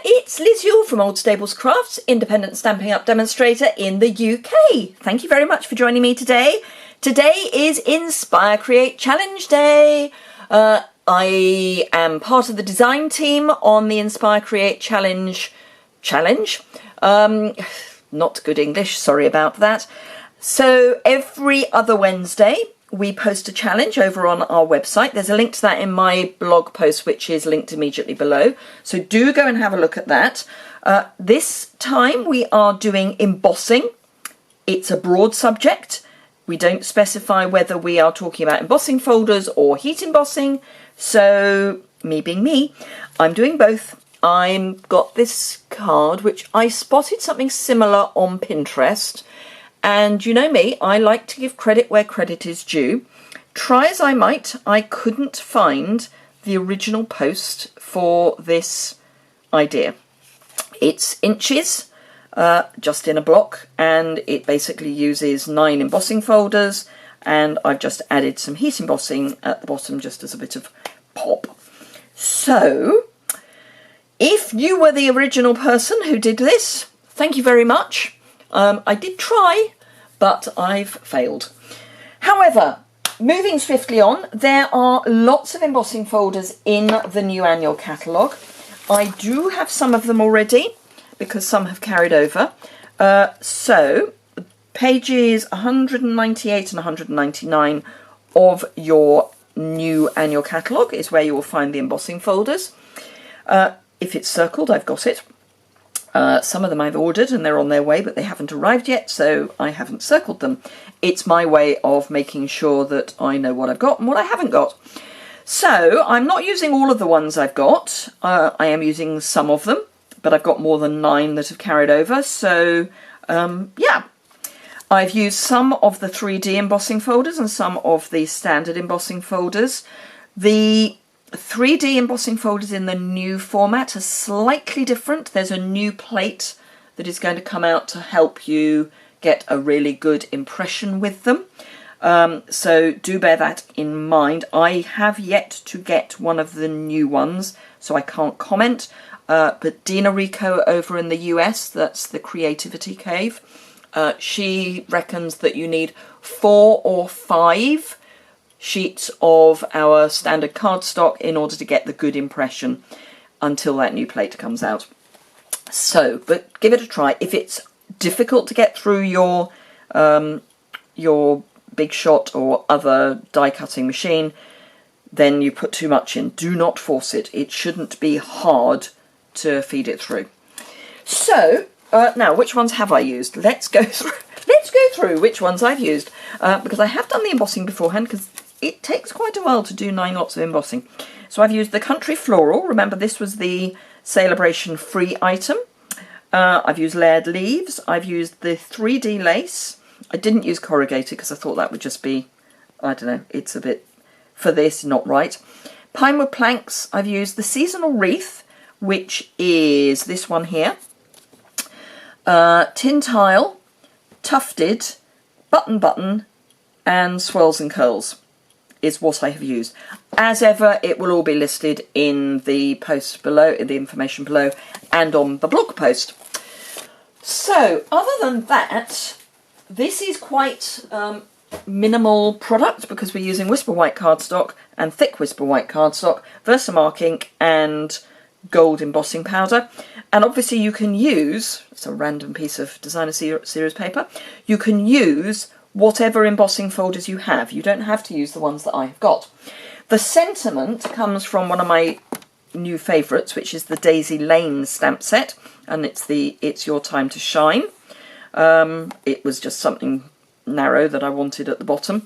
It's Liz Yuille from Old Stables Crafts, independent Stampin' Up! Demonstrator in the UK. Thank you very much for joining me today. Today is Inspire Create Challenge Day. I am part of the design team on the Inspire Create Challenge. Not good English, sorry about that. So every other Wednesday we post a challenge over on our website. There's a link to that in my blog post, which is linked immediately below. So do go and have a look at that. This time we are doing embossing. It's a broad subject. We don't specify whether we are talking about embossing folders or heat embossing. So me being me, I'm doing both. I've got this card, which I spotted something similar on Pinterest. And you know me, I like to give credit where credit is due. Try as I might, I couldn't find the original post for this idea. It's inches, just in a block, and it basically uses 9 embossing folders, and I've just added some heat embossing at the bottom just as a bit of pop. So, if you were the original person who did this, thank you very much. I did try, but I've failed. However, moving swiftly on, there are lots of embossing folders in the new annual catalogue. I do have some of them already because some have carried over. So pages 198 and 199 of your new annual catalogue is where you will find the embossing folders. If it's circled, I've got it. Some of them I've ordered and they're on their way, but they haven't arrived yet, so I haven't circled them. It's my way of making sure that I know what I've got and what I haven't got. So I'm not using all of the ones I've got. I am using some of them, but I've got more than 9 that have carried over. So yeah, I've used some of the 3D embossing folders and some of the standard embossing folders. The 3D embossing folders in the new format are slightly different. There's a new plate that is going to come out to help you get a really good impression with them. So do bear that in mind. I have yet to get one of the new ones, so I can't comment. But Dina Rico over in the US, that's the Creativity Cave, she reckons that you need 4 or 5 sheets of our standard cardstock in order to get the good impression until that new plate comes out. So, but give it a try. If it's difficult to get through your Big Shot or other die cutting machine, then you put too much in. Do not force it. It shouldn't be hard to feed it through. So now, which ones have I used? Let's go through which ones I've used, because I have done the embossing beforehand, because it takes quite a while to do 9 lots of embossing. So I've used the Country Floral. Remember, this was the Celebration free item. I've used Layered Leaves. I've used the 3D Lace. I didn't use corrugated because I thought that would just be, I don't know, it's a bit, for this, not right. Pinewood Planks. I've used the Seasonal Wreath, which is this one here. Tin Tile, Tufted, Button, and Swirls and Curls is what I have used. As ever, it will all be listed in the post below, in the information below, and on the blog post. So, other than that, this is quite minimal product because we're using Whisper White cardstock and thick Whisper White cardstock, Versamark ink, and gold embossing powder. And obviously you can use, it's a random piece of designer series paper, you can use whatever embossing folders you have. You don't have to use the ones that I've got. The sentiment comes from one of my new favourites, which is the Daisy Lane stamp set, and it's Your Time to Shine. It was just something narrow that I wanted at the bottom.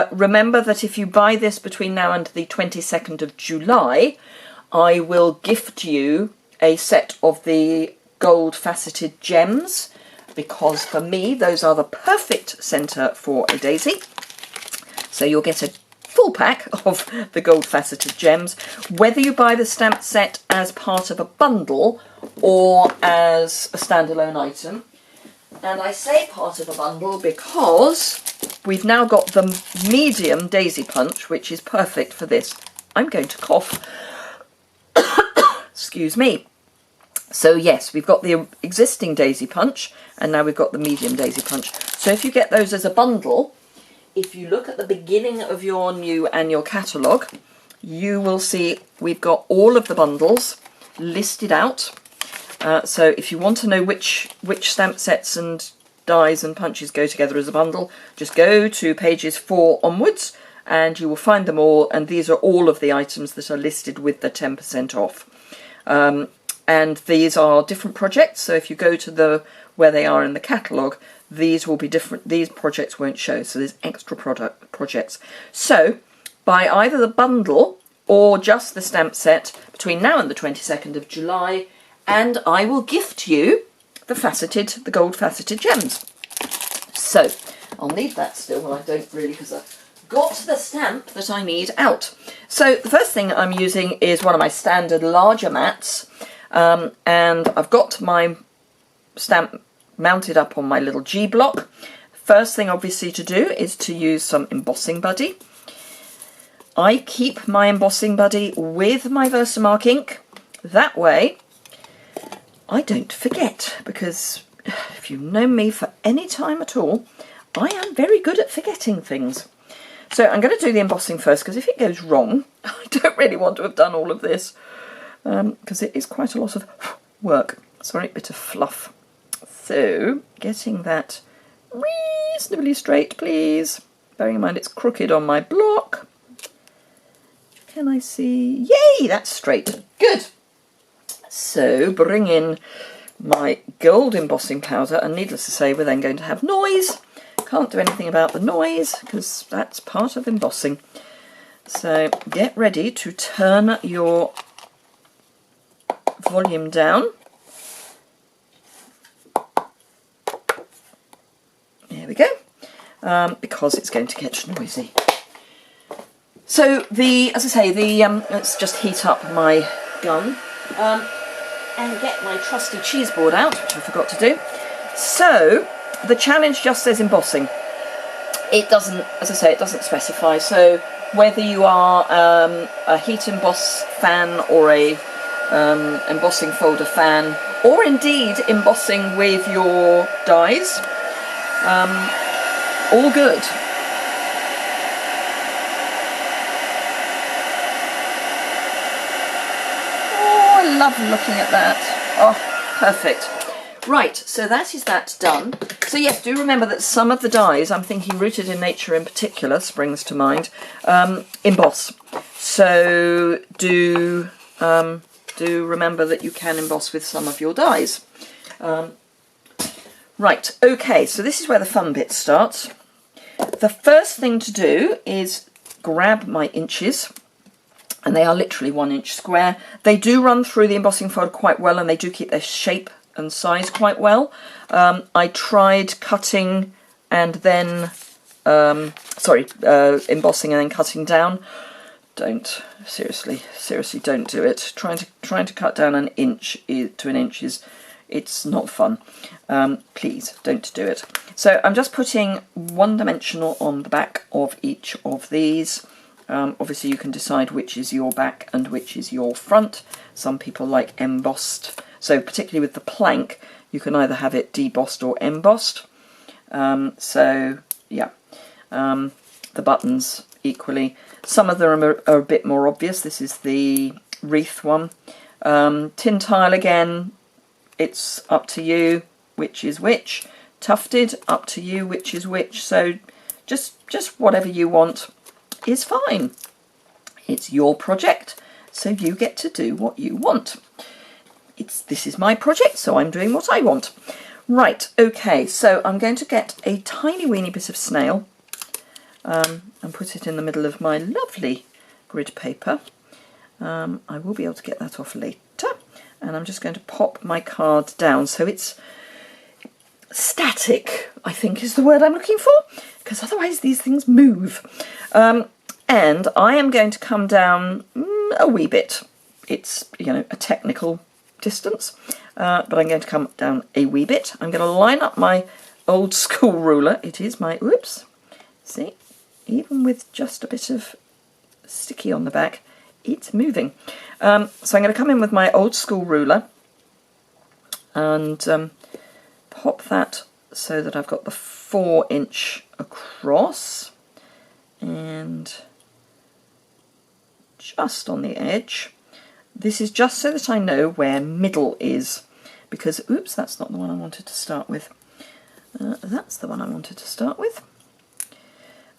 Remember that if you buy this between now and the 22nd of July, I will gift you a set of the gold faceted gems, because for me those are the perfect centre for a daisy. So you'll get a full pack of the gold faceted gems, whether you buy the stamp set as part of a bundle or as a standalone item. And I say part of a bundle because we've now got the medium daisy punch, which is perfect for this. I'm going to cough. Excuse me. So yes, we've got the existing daisy punch, and now we've got the medium daisy punch. So if you get those as a bundle, if you look at the beginning of your new annual catalogue, you will see we've got all of the bundles listed out. So if you want to know which stamp sets and dies and punches go together as a bundle, just go to pages 4 onwards and you will find them all, and these are all of the items that are listed with the 10% off. And these are different projects, so if you go to where they are in the catalogue, these will be different. These projects won't show, so there's extra projects. So buy either the bundle or just the stamp set between now and the 22nd of July, and I will gift you the gold faceted gems. So I'll need that still. Well, I don't really, because I've got the stamp that I need out. So the first thing I'm using is one of my standard larger mats, and I've got my stamp mounted up on my little G block. First thing obviously to do is to use some embossing buddy. I keep my embossing buddy with my Versamark ink. That way I don't forget, because if you've known me for any time at all, I am very good at forgetting things. So I'm going to do the embossing first, because if it goes wrong, I don't really want to have done all of this, because it is quite a lot of work. Sorry, bit of fluff. So getting that reasonably straight, please. Bearing in mind it's crooked on my block. Can I see? Yay, that's straight. Good. So bring in my gold embossing powder, and needless to say we're then going to have noise. Can't do anything about the noise because that's part of embossing. So get ready to turn your volume down. There we go, because it's going to get noisy. So as I say, let's just heat up my gun. And get my trusty cheese board out, which I forgot to do. So the challenge just says embossing. It doesn't, as I say, it doesn't specify. So whether you are a heat emboss fan or a embossing folder fan, or indeed embossing with your dies, all good. Love looking at that. Oh, perfect. Right, so that is that done. So yes, do remember that some of the dies, I'm thinking Rooted in Nature in particular springs to mind, emboss. So do remember that you can emboss with some of your dies. Right, okay, so this is where the fun bit starts. The first thing to do is grab my inches, and they are literally 1 inch square. They do run through the embossing folder quite well, and they do keep their shape and size quite well. I tried cutting and then, embossing and then cutting down. Seriously don't do it. Trying to cut down an inch to an inch it's not fun. Please don't do it. So I'm just putting 1 dimensional on the back of each of these. Obviously you can decide which is your back and which is your front. Some people like embossed, so particularly with the plank you can either have it debossed or embossed. So yeah, the buttons equally. Some of them are a bit more obvious. This is the wreath one. Tin tile again, it's up to you which is which. Tufted, up to you which is which. So just whatever you want is fine. It's your project, so you get to do what you want. This is my project, so I'm doing what I want. Right, okay, so I'm going to get a tiny weeny bit of snail and put it in the middle of my lovely grid paper. I will be able to get that off later, and I'm just going to pop my card down so it's static, I think is the word I'm looking for, because otherwise these things move. And I am going to come down a wee bit. It's, a technical distance, but I'm going to come down a wee bit. I'm going to line up my old school ruler. It is my, whoops, see, even with just a bit of sticky on the back, it's moving. So I'm going to come in with my old school ruler and pop that so that I've got the 4-inch across, and just on the edge. This is just so that I know where middle is, because, oops, that's not the one I wanted to start with. That's the one I wanted to start with.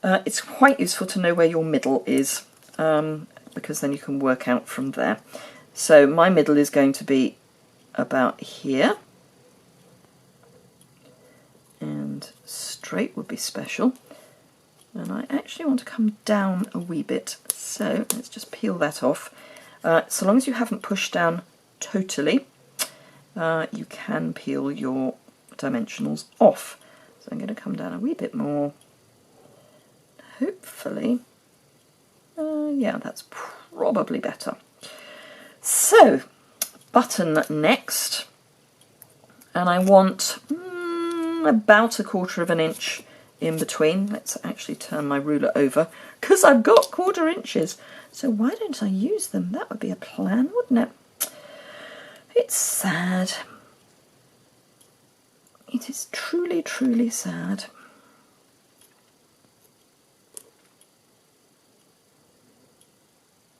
It's quite useful to know where your middle is, because then you can work out from there. So my middle is going to be about here, and straight would be special. And I actually want to come down a wee bit, so let's just peel that off. So long as you haven't pushed down totally, you can peel your dimensionals off. So I'm going to come down a wee bit more. Hopefully, yeah, that's probably better. So, button next, and I want about 1/4 inch in between. Let's actually turn my ruler over, because I've got 1/4 inches. So why don't I use them? That would be a plan, wouldn't it? It's sad. It is truly, truly sad.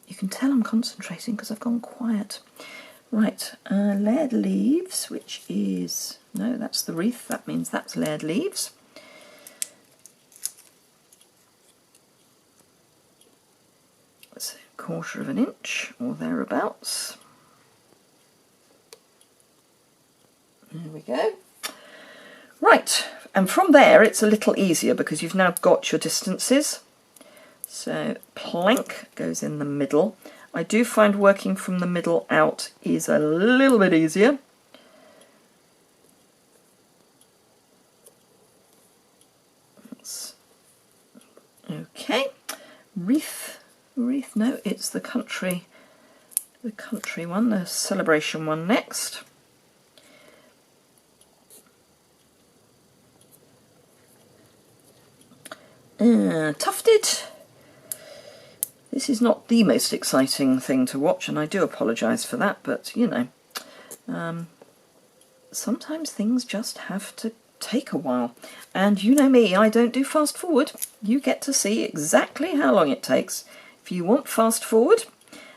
You can tell I'm concentrating because I've gone quiet. Right, layered leaves, which is, no, that's the wreath. That means that's layered leaves. So 1/4 inch or thereabouts. There we go. Right, and from there it's a little easier because you've now got your distances. So plank goes in the middle. I do find working from the middle out is a little bit easier. That's okay. Wreath, no, it's the country one, the celebration one next. Tufted. This is not the most exciting thing to watch, and I do apologise for that, but you know, sometimes things just have to take a while. And you know me, I don't do fast forward. You get to see exactly how long it takes. If you want fast forward,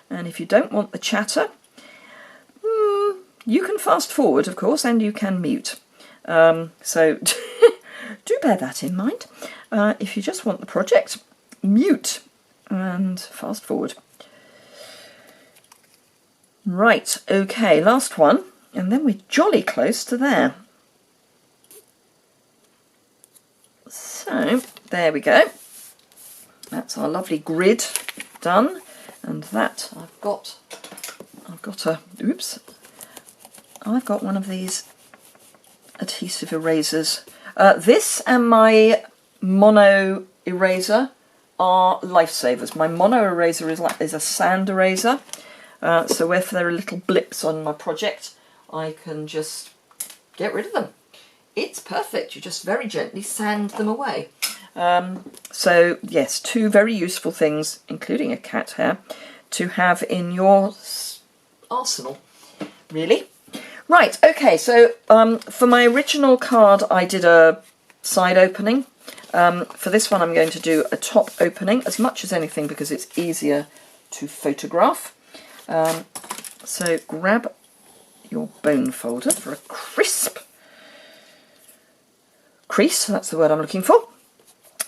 and if you don't want the chatter, you can fast forward, of course, and you can mute. So do bear that in mind. If you just want the project, mute and fast forward. Right, okay, last one, and then we're jolly close to there. So there we go. That's our lovely grid done, and that I've got one of these adhesive erasers. This and my mono eraser are lifesavers. My mono eraser is a sand eraser, so if there are little blips on my project, I can just get rid of them. It's perfect. You just very gently sand them away. So yes, two very useful things, including a cat hair, to have in your arsenal, really. Right, okay, so for my original card I did a side opening. For this one I'm going to do a top opening, as much as anything because it's easier to photograph. So grab your bone folder for a crisp crease, that's the word I'm looking for.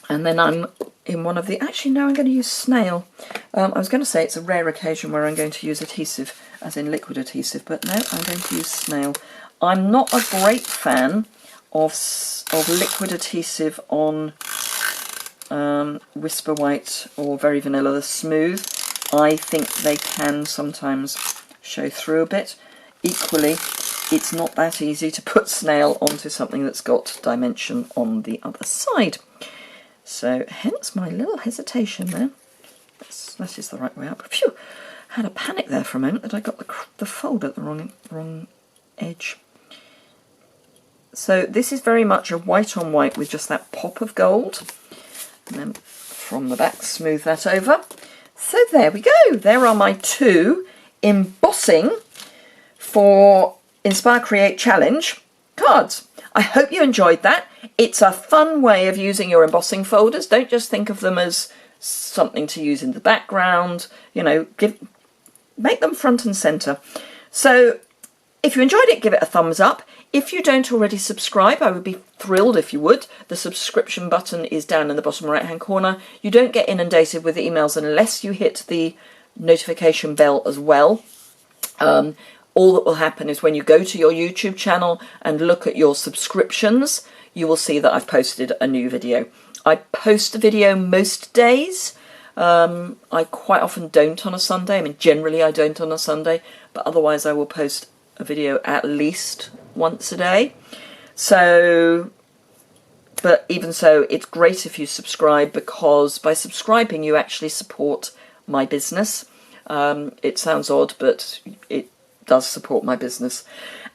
And then I'm in one of the, actually no, I'm going to use snail. I was going to say it's a rare occasion where I'm going to use adhesive, as in liquid adhesive, but no, I'm going to use snail. I'm not a great fan of liquid adhesive on Whisper White or Very Vanilla the Smooth. I think they can sometimes show through a bit. Equally, it's not that easy to put snail onto something that's got dimension on the other side. So hence my little hesitation there. That is the right way up. Phew! I had a panic there for a moment that I got the fold at the wrong edge. So this is very much a white on white with just that pop of gold. And then from the back, smooth that over. So there we go. There are my two embossing for Inspire Create Challenge cards. I hope you enjoyed that. It's a fun way of using your embossing folders. Don't just think of them as something to use in the background, you know, make them front and centre. So if you enjoyed it, give it a thumbs up. If you don't already subscribe, I would be thrilled if you would. The subscription button is down in the bottom right hand corner. You don't get inundated with emails unless you hit the notification bell as well. All that will happen is when you go to your YouTube channel and look at your subscriptions, you will see that I've posted a new video. I post a video most days. I quite often don't on a Sunday. I mean, generally I don't on a Sunday, but otherwise I will post a video at least once a day. So, but even so, it's great if you subscribe, because by subscribing you actually support my business. It sounds odd, but it does support my business.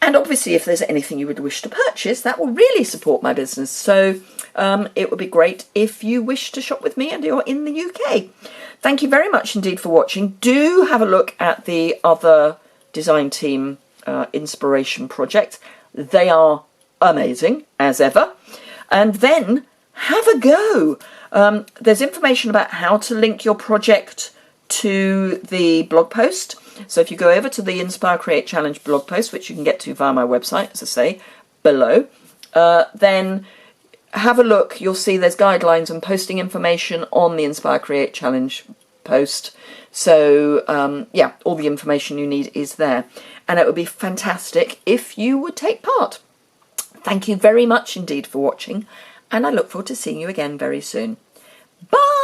And obviously if there's anything you would wish to purchase, that will really support my business. So it would be great if you wish to shop with me and you're in the UK. Thank you very much indeed for watching. Do have a look at the other design team inspiration project. They are amazing as ever. And then have a go. There's information about how to link your project to the blog post. So if you go over to the Inspire Create Challenge blog post, which you can get to via my website, as I say, below, then have a look. You'll see there's guidelines and posting information on the Inspire Create Challenge post. So yeah, all the information you need is there. And it would be fantastic if you would take part. Thank you very much indeed for watching, and I look forward to seeing you again very soon. Bye!